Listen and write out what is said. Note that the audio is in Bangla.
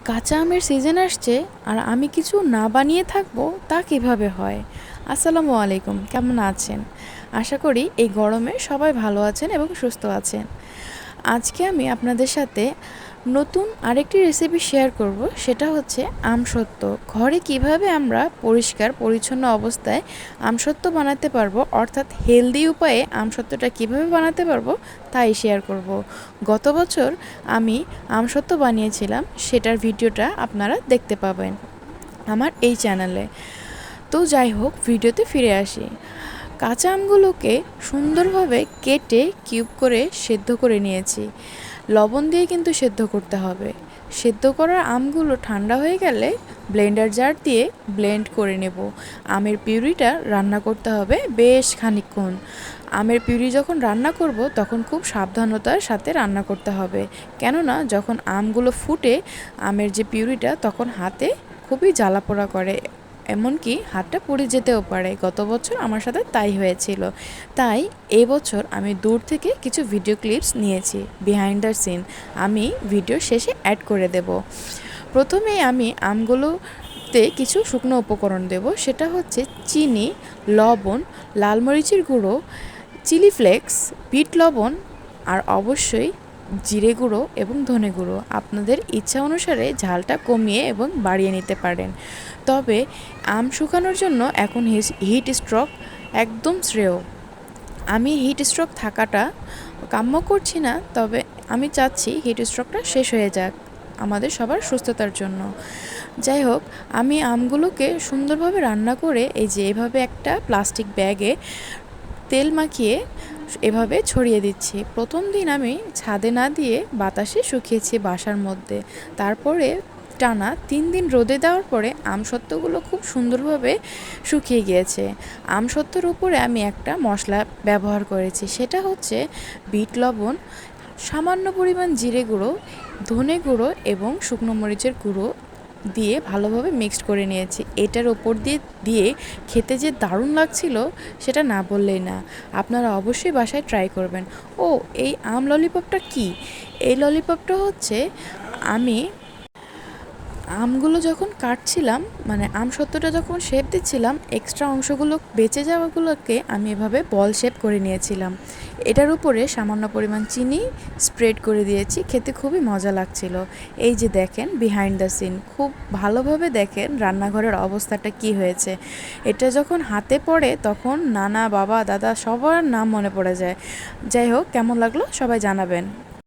কাঁচা আমের সিজন আসছে আর আমি কিছু না বানিয়ে থাকবো তা কিভাবে হয়? আসসালামু আলাইকুম, কেমন আছেন? আশা করি এই গরমে সবাই ভালো আছেন এবং সুস্থ আছেন। আজকে আমি আপনাদের সাথে নতুন আরেকটি রেসিপি শেয়ার করব, সেটা হচ্ছে আমসত্ত্ব। ঘরে কিভাবে আমরা পরিষ্কার পরিচ্ছন্ন অবস্থায় আমসত্ত্ব বানাতে পারবো, অর্থাৎ হেলদি উপায়ে আমসত্ত্বটা কিভাবে বানাতে পারবো তাই শেয়ার করব। গত বছর আমি আমসত্ত্ব বানিয়েছিলাম, সেটার ভিডিওটা আপনারা দেখতে পাবেন আমার এই চ্যানেলে। তো যাই হোক, ভিডিওতে ফিরে আসি। কাঁচা আমগুলোকে সুন্দরভাবে কেটে কিউব করে সেদ্ধ করে নিয়েছি। লবণ দিয়ে কিন্তু সেদ্ধ করতে হবে। সেদ্ধ করার আমগুলো ঠান্ডা হয়ে গেলে ব্লেন্ডার জার দিয়ে ব্লেন্ড করে নেব। আমের পিউরিটা রান্না করতে হবে বেশ খানিকক্ষণ। আমের পিউরি যখন রান্না করব তখন খুব সাবধানতার সাথে রান্না করতে হবে, কেননা যখন আমগুলো ফুটে আমের যে পিউরিটা তখন হাতে খুবই জ্বালাপোড়া করে, এমনকি হাতটা পুড়ে যেতেও পারে। গত বছর আমার সাথে তাই হয়েছিল। তাই এবছর আমি দূর থেকে কিছু ভিডিও ক্লিপস নিয়েছি, বিহাইন্ড দ্য সিন আমি ভিডিও শেষে অ্যাড করে দেব। প্রথমে আমি আমগুলোতে কিছু শুকনো উপকরণ দেব, সেটা হচ্ছে চিনি, লবণ, লাল মরিচের গুঁড়ো, চিলি ফ্লেক্স, বিট লবণ আর অবশ্যই জিরে গুঁড়ো এবং ধনে গুঁড়ো। আপনাদের ইচ্ছা অনুসারে ঝালটা কমিয়ে এবং বাড়িয়ে নিতে পারেন। তবে আম শুকানোর জন্য এখন হিট স্ট্রোক একদম শ্রেয়। আমি হিট স্ট্রোক থাকাটা কাম্য করছি না, তবে আমি চাচ্ছি হিট স্ট্রোকটা শেষ হয়ে যাক আমাদের সবার সুস্থতার জন্য। যাই হোক, আমি আমগুলোকে সুন্দরভাবে রান্না করে এই যে এভাবে একটা প্লাস্টিক ব্যাগে তেল মাখিয়ে এভাবে ছড়িয়ে দিচ্ছি। প্রথম দিন আমি ছাদে না দিয়ে বাতাসে শুকিয়েছি বাসার মধ্যে। তারপরে টানা 3 দিন রোদে দেওয়ার পরে আমসত্ত্বগুলো খুব সুন্দরভাবে শুকিয়ে গিয়েছে। আমসত্ত্বর উপরে আমি একটা মশলা ব্যবহার করেছি, সেটা হচ্ছে বিট লবণ, সামান্য পরিমাণ জিরে গুঁড়ো, ধনে গুঁড়ো এবং শুকনো মরিচের গুঁড়ো দিয়ে ভালোভাবে মিক্সড করে নিয়েছি। এটার ওপর দিয়ে দিয়ে খেতে যে দারুণ লাগছিল সেটা না বললেই না। আপনারা অবশ্যই বাসায় ট্রাই করবেন। ও, এই আম ললিপপটা কি? এই ললিপপটা হচ্ছে আমি আমগুলো যখন কাটছিলাম, মানে আমসত্ত্বটা যখন শেপ দিচ্ছিলাম, এক্সট্রা অংশগুলো বেঁচে যাওয়াগুলোকে আমি এভাবে বল শেপ করে নিয়েছিলাম। এটার উপরে সামান্য পরিমাণ চিনি স্প্রেড করে দিয়েছি, খেতে খুবই মজা লাগছিল। এই যে দেখেন বিহাইন্ড দ্য সিন, খুব ভালোভাবে দেখেন রান্নাঘরের অবস্থাটা কি হয়েছে। এটা যখন হাতে পড়ে তখন নানা, বাবা, দাদা সবার নাম মনে পড়ে যায়। যাই হোক, কেমন লাগলো সবাই জানাবেন।